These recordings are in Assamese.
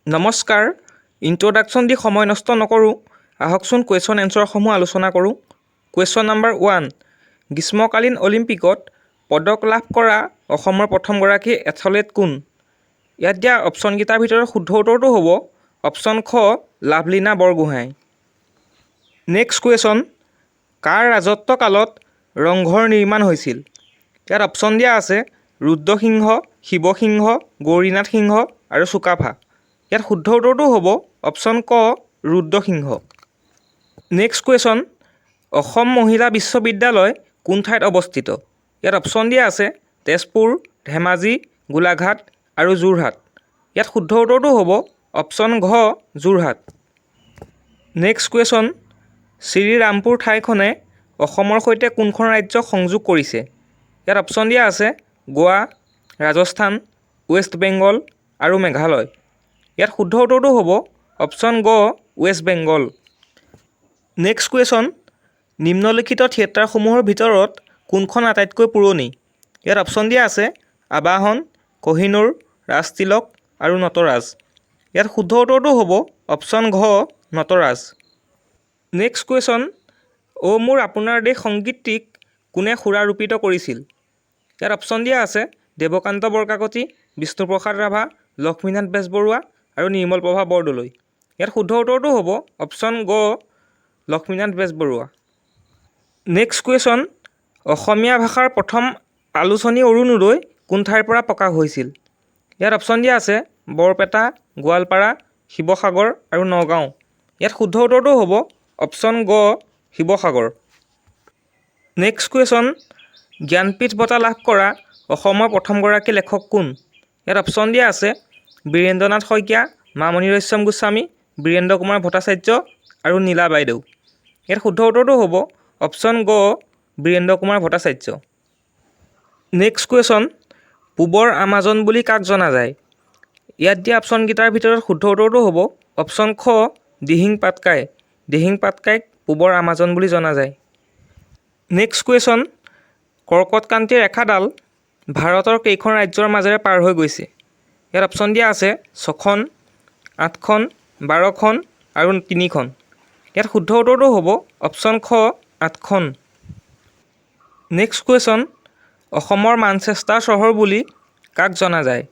নমস্কাৰ। ইন্ট্ৰডাকশ্যন দি সময় নষ্ট নকৰোঁ, আহকচোন কুৱেশ্যন এনচাৰসমূহ আলোচনা কৰোঁ। কুৱেশ্যন নম্বৰ 1, গ্ৰীষ্মকালীন অলিম্পিকত পদক লাভ কৰা অসমৰ প্ৰথমগৰাকী এথলেট কোন? ইয়াত দিয়া অপশ্যনকেইটাৰ ভিতৰত শুদ্ধ উত্তৰটো হ'ব অপশ্যন খ, লাভলীনা বৰগোহাঁই। নেক্সট কুৱেশ্যন, কাৰ ৰাজত্বকালত ৰংঘৰ নিৰ্মাণ হৈছিল? ইয়াত অপশ্যন দিয়া আছে ৰুদ্ৰসিংহ, শিৱসিংহ, গৌৰীনাথ সিংহ আৰু চুকাফা। ইয়াত শুদ্ধ উত্তৰটো হ'ব অপশ্যন ক, ৰুদ্ৰসিংহ। নেক্সট কুৱেশ্যন, অসম মহিলা বিশ্ববিদ্যালয় কোন ঠাইত অৱস্থিত? ইয়াত অপশ্যন দিয়া আছে তেজপুৰ, ধেমাজি, গোলাঘাট আৰু যোৰহাট। ইয়াত শুদ্ধ উত্তৰটো হ'ব অপশ্যন ঘ, যোৰহাট। নেক্সট কুৱেশ্যন, শ্ৰীৰামপুৰ ঠাইখনে অসমৰ সৈতে কোনখন ৰাজ্যক সংযোগ কৰিছে? ইয়াত অপশ্যন দিয়া আছে গোৱা, ৰাজস্থান, ৱেষ্ট বেংগল আৰু মেঘালয়। ইয়াত শুদ্ধ উত্তৰটো হ'ব অপশ্যন গ, ৱেষ্ট বেংগল। নেক্সট কুৱেশ্যন, নিম্নলিখিত থিয়েটাৰসমূহৰ ভিতৰত কোনখন আটাইতকৈ পুৰণি? ইয়াত অপশ্যন দিয়া আছে আবাহন, কহিনুৰ, ৰাজতিলক আৰু নটৰাজ। ইয়াত শুদ্ধ উত্তৰটো হ'ব অপশ্যন ঘ, নটৰাজ। নেক্সট কুৱেশ্যন, অ' মোৰ আপোনাৰ দেশ সংগীতটিক কোনে সুৰাৰোপিত কৰিছিল? ইয়াত অপশ্যন দিয়া আছে দেৱকান্ত বৰকাকতি, বিষ্ণুপ্ৰসাদ ৰাভা, লক্ষ্মীনাথ বেজবৰুৱা আৰু নিৰ্মলপ্ৰভা বৰদলৈ। ইয়াত শুদ্ধ উত্তৰটো হ'ব অপশ্যন গ, লক্ষ্মীনাথ বেজবৰুৱা। নেক্সট কুৱেশ্যন, অসমীয়া ভাষাৰ প্ৰথম আলোচনী অৰুণোদয় কোন ঠাইৰ পৰা প্ৰকাশ হৈছিল? ইয়াত অপশ্যন দিয়া আছে বৰপেটা, গোৱালপাৰা, শিৱসাগৰ আৰু নগাঁও। ইয়াত শুদ্ধ উত্তৰটো হ'ব অপশ্যন গ, শিৱসাগৰ। নেক্সট কুৱেশ্যন, জ্ঞানপীঠ বঁটা লাভ কৰা অসমৰ প্ৰথমগৰাকী লেখক কোন? ইয়াত অপশ্যন দিয়া আছে বীৰেন্দ্ৰনাথ শইকীয়া, মামণি ৰয়ছম গোস্বামী, বীৰেন্দ্ৰ কুমাৰ ভট্টাচাৰ্য আৰু নীলা বাইদেউ। ইয়াত শুদ্ধ উত্তৰটো হ'ব অপশ্যন গ, বীৰেন্দ্ৰ কুমাৰ ভট্টাচাৰ্য। নেক্সট কুৱেশ্যন, পূবৰ আমাজন বুলি কাক জনা যায়? ইয়াত দিয়া অপশ্যনকেইটাৰ ভিতৰত শুদ্ধ উত্তৰটো হ'ব অপশ্যন খ, দিহিং পাটকাই। দিহিং পাটকাইক পূবৰ আমাজন বুলি জনা যায়। নেক্সট কুৱেশ্যন, কৰ্কটক্ৰান্তিৰ ৰেখাডাল ভাৰতৰ কেইখন ৰাজ্যৰ মাজেৰে পাৰ হৈ গৈছে? ইয়াত অপশ্যন দিয়া আছে 6খন, 8খন, 12খন আৰু 3খন। ইয়াত শুদ্ধ উত্তৰটো হ'ব অপশ্যন খ, 8খন। নেক্সট কুৱেশ্যন, অসমৰ মানচেষ্টাৰ চহৰ বুলি কাক জনা যায়?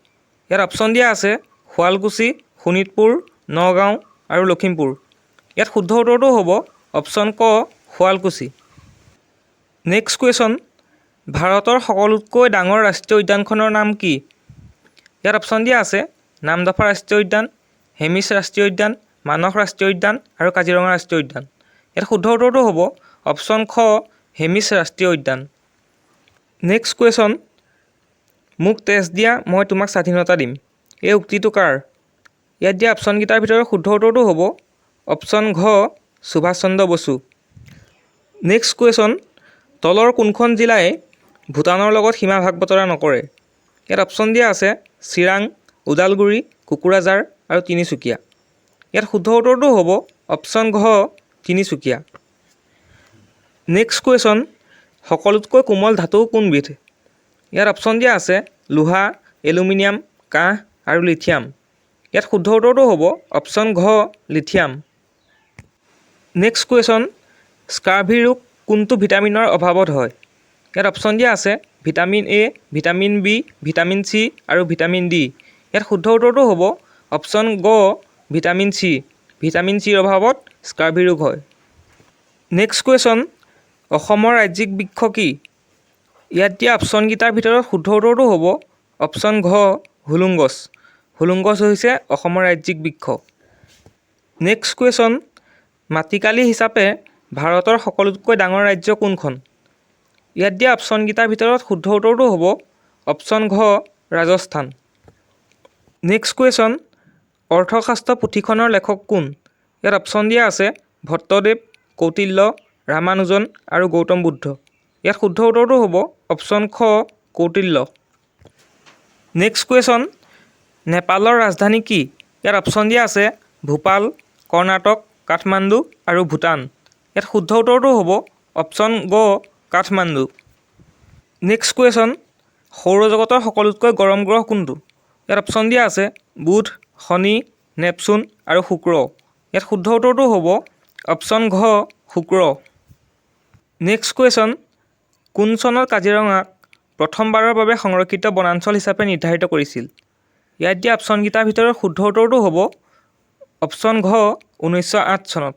ইয়াত অপশ্যন দিয়া আছে শুৱালকুছি, শোণিতপুৰ, নগাঁও আৰু লখিমপুৰ। ইয়াত শুদ্ধ উত্তৰটো হ'ব অপশ্যন ক, শুৱালকুছি। নেক্সট কুৱেশ্যন, ভাৰতৰ সকলোতকৈ ডাঙৰ ৰাষ্ট্ৰীয় উদ্যানখনৰ নাম কি? ইয়াত অপশ্যন দিয়া আছে নামদফা ৰাষ্ট্ৰীয় উদ্যান, হেমিছ ৰাষ্ট্ৰীয় উদ্যান, মানস ৰাষ্ট্ৰীয় উদ্যান আৰু কাজিৰঙা ৰাষ্ট্ৰীয় উদ্যান। ইয়াত শুদ্ধ উত্তৰটো হ'ব অপশ্যন খ, হেমিছ ৰাষ্ট্ৰীয় উদ্যান। নেক্সট কুৱেশ্যন, মোক তেজ দিয়া মই তোমাক স্বাধীনতা দিম। এই উক্তিটো কাৰ? ইয়াত দিয়া অপশ্যনকেইটাৰ ভিতৰত শুদ্ধ উত্তৰটো হ'ব অপশ্যন ঘ, সুভাষ চন্দ্ৰ বসু। নেক্সট কুৱেশ্যন, তলৰ কোনখন জিলাই ভূটানৰ লগত সীমা ভাগ বতৰা নকৰে? ইয়াত অপশ্যন দিয়া আছে চিৰাং, ওদালগুৰি, কোকৰাঝাৰ আৰু তিনিচুকীয়া। ইয়াত শুদ্ধ উত্তৰটো হ'ব অপশ্যন ঘ, তিনিচুকীয়া। নেক্সট কুৱেশ্যন, সকলোতকৈ কোমল ধাতু কোনবিধ? ইয়াত অপশ্যন দিয়া আছে লোহা, এলুমিনিয়াম, কাঁহ আৰু লিথিয়াম। ইয়াত শুদ্ধ উত্তৰটো হ'ব অপশ্যন ঘ, লিথিয়াম। নেক্সট কুৱেশ্যন, স্কাৰ্ভি ৰোগ কোনটো ভিটামিনৰ অভাৱত হয়? ইয়াত অপশ্যন দিয়া আছে vitamin A, vitamin B, vitamin C আৰু ভিটামিন ডি। ইয়াত শুদ্ধ উত্তৰটো হ'ব অপশ্যন গ, ভিটামিন চি। ভিটামিন চিৰ অভাৱত স্কাৰ্ভি ৰোগ হয়। নেক্সট কুৱেশ্যন, অসমৰ ৰাজ্যিক বৃক্ষ কি? ইয়াত দিয়া অপশ্যনকেইটাৰ ভিতৰত শুদ্ধ উত্তৰটো হ'ব অপশ্যন ঘ, হুলুং গছ। হুলুং গছ হৈছে অসমৰ ৰাজ্যিক বৃক্ষ। নেক্সট কুৱেশ্যন, মাটিকালি হিচাপে ভাৰতৰ সকলোতকৈ ডাঙৰ ৰাজ্য কোনখন? ইয়াত দিয়া অপশ্যনকেইটাৰ ভিতৰত শুদ্ধ উত্তৰটো হ'ব অপশ্যন ঘ, ৰাজস্থান। নেক্সট কুৱেশ্যন, অৰ্থশাস্ত্ৰ পুথিখনৰ লেখক কোন? ইয়াত অপশ্যন দিয়া আছে ভট্টদেৱ, কৌটিল্য, ৰামানুজন আৰু গৌতম বুদ্ধ। ইয়াত শুদ্ধ উত্তৰটো হ'ব অপশ্যন খ, কৌটিল্য। নেক্সট কুৱেশ্যন, নেপালৰ ৰাজধানী কি? ইয়াত অপশ্যন দিয়া আছে ভূপাল, কৰ্ণাটক, কাঠমাণ্ডু আৰু ভূটান। ইয়াত শুদ্ধ উত্তৰটো হ'ব অপশ্যন গ, কাঠমাণ্ডু। নেক্সট কুৱেশ্যন, সৌৰজগতৰ সকলোতকৈ গৰম গ্ৰহ কোনটো? ইয়াত অপশ্যন দিয়া আছে বুধ, শনি, নেপচুন আৰু শুক্ৰ। ইয়াত শুদ্ধ উত্তৰটো হ'ব অপশ্যন ঘ শুক্ৰ। নেক্সট কুৱেশ্যন, কোন চনত কাজিৰঙাক প্ৰথমবাৰৰ বাবে সংৰক্ষিত বনাঞ্চল হিচাপে নিৰ্ধাৰিত কৰিছিল? ইয়াত দিয়া অপশ্যনকেইটাৰ ভিতৰত শুদ্ধ উত্তৰটো হ'ব অপশ্যন ঘ 1908 চনত।